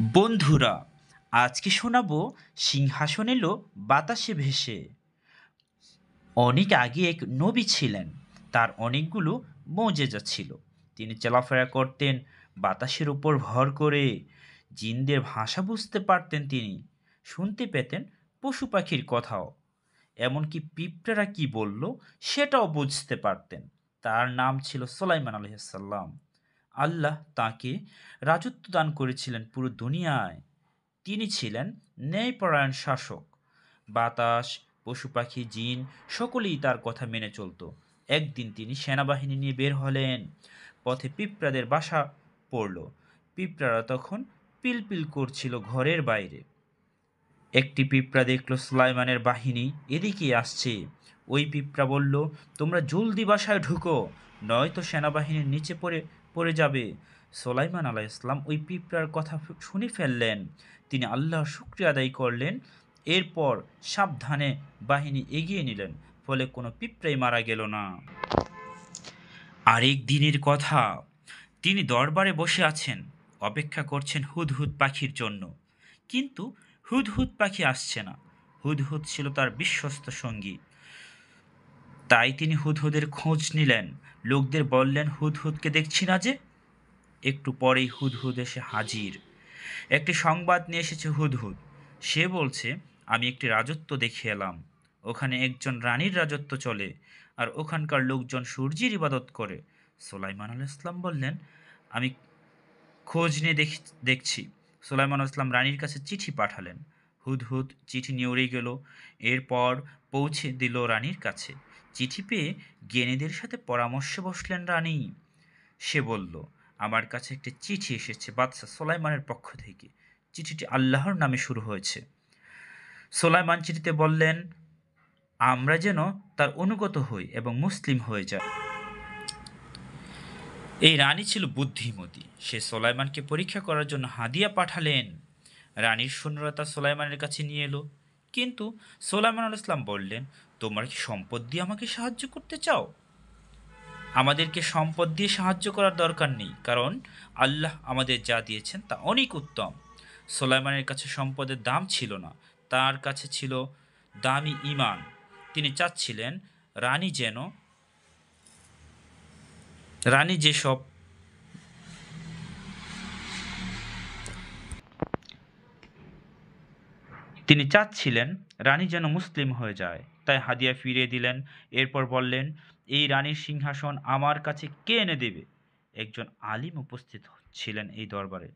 বন্ধুরা, আজকে শোনাবো সিংহাসন এলো বাতাসে ভেসে। অনেক আগে এক নবী ছিলেন। তার অনেকগুলো মৌজেজা ছিল। তিনি চলাফেরা করতেন বাতাসের উপর ভর করে। জিনদের ভাষা বুঝতে পারতেন তিনি। শুনতে পেতেন পশু পাখির কথাও। এমনকি পিঁপড়ারা কি বলল সেটাও বুঝতে পারতেন। তার নাম ছিল সুলাইমান আলাইহিসসালাম। আল্লাহ তাকে রাজত্ব দান করেছিলেন পুরো দুনিয়ায়। তিনি ছিলেন ন্যায়পরায়ণ শাসক। বাতাস, পশু পাখি, জিন সকলেই তার কথা মেনে চলত। একদিন তিনি সেনাবাহিনী নিয়ে বের হলেন। পথে পিঁপড়াদের বাসা পড়ল। পিঁপড়ারা তখন পিলপিল করছিল ঘরের বাইরে। একটি পিঁপড়া দেখল সুলাইমানের বাহিনী এদিকে আসছে। ওই পিঁপড়া বলল, তোমরা জলদি বাসায় ঢুকো, নয়তো সেনাবাহিনীর নিচে পড়ে পড়ে যাবে। সুলাইমান আলাইহিস সালাম ওই পিঁপড়ার কথা শুনে ফেললেন। তিনি আল্লাহর শুকরিয়া আদায় করলেন। এরপর সাবধানে বাহিনী এগিয়ে নিলেন। ফলে কোনো পিঁপড়াই মারা গেল না। আরেক দিনের কথা, তিনি দরবারে বসে আছেন, অপেক্ষা করছেন হুদহুদ পাখির জন্য। কিন্তু হুদহুদ পাখি আসছে না। হুদহুদ ছিল তার বিশ্বস্ত সঙ্গী। তাই তিনি হুদহুদের খোঁজ নিলেন। লোকদের বললেন, হুদহুদকে দেখছি না যে। একটু পরেই হুদহুদ এসে হাজির। একটি সংবাদ নিয়ে এসেছে হুদহুদ। সে বলছে, আমি একটি রাজত্ব দেখে এলাম। ওখানে একজন রানীর রাজত্ব চলে, আর ওখানকার লোকজন সূর্যের ইবাদত করে। সুলাইমান আলাইহিস সালাম বললেন, আমি খোঁজ নিয়ে দেখছি। সুলাইমান আসলাম রানীর কাছে চিঠি পাঠালেন। হুদহুদ চিঠি নিয়ে উড়ে গেল। এরপর পৌঁছে দিল রানীর কাছে। চিঠি পেয়ে জ্ঞানীদের সাথে পরামর্শে বসলেন রানী। সে বলল, আমার কাছে একটি চিঠি এসেছে বাদশাহ সুলাইমানের পক্ষ থেকে। চিঠিটি আল্লাহর নামে শুরু হয়েছে। সুলাইমান চিঠিতে বললেন, আমরা যেন তার অনুগত হই এবং মুসলিম হয়ে যাই। এই রানী ছিল বুদ্ধিমতী। সে সুলাইমানকে পরীক্ষা করার জন্য হাদিয়া পাঠালেন। রানীর সৈন্যরা সুলাইমানের কাছে নিয়ে এলো। কিন্তু সুলাইমান আলাইহিস সালাম বললেন, তোমরা কি সম্পদ দিয়ে আমাকে সাহায্য করতে চাও? আমাদেরকে সম্পদ দিয়ে সাহায্য করার দরকার নেই, কারণ আল্লাহ আমাদের যা দিয়েছেন তা অনেক উত্তম। সুলাইমানের কাছে সম্পদের দাম ছিল না, তার কাছে ছিল দামি ঈমান। তিনি চাচ্ছিলেন রানী যেন রানী যেসব তিনি চাচ্ছিলেন রানী যেন মুসলিম হয়ে যায়। তাই হাদিয়া ফিরিয়ে দিলেন। এরপর বললেন, এই রানীর সিংহাসন আমার কাছে কে এনে দেবে? একজন আলিম উপস্থিত ছিলেন এই দরবারে।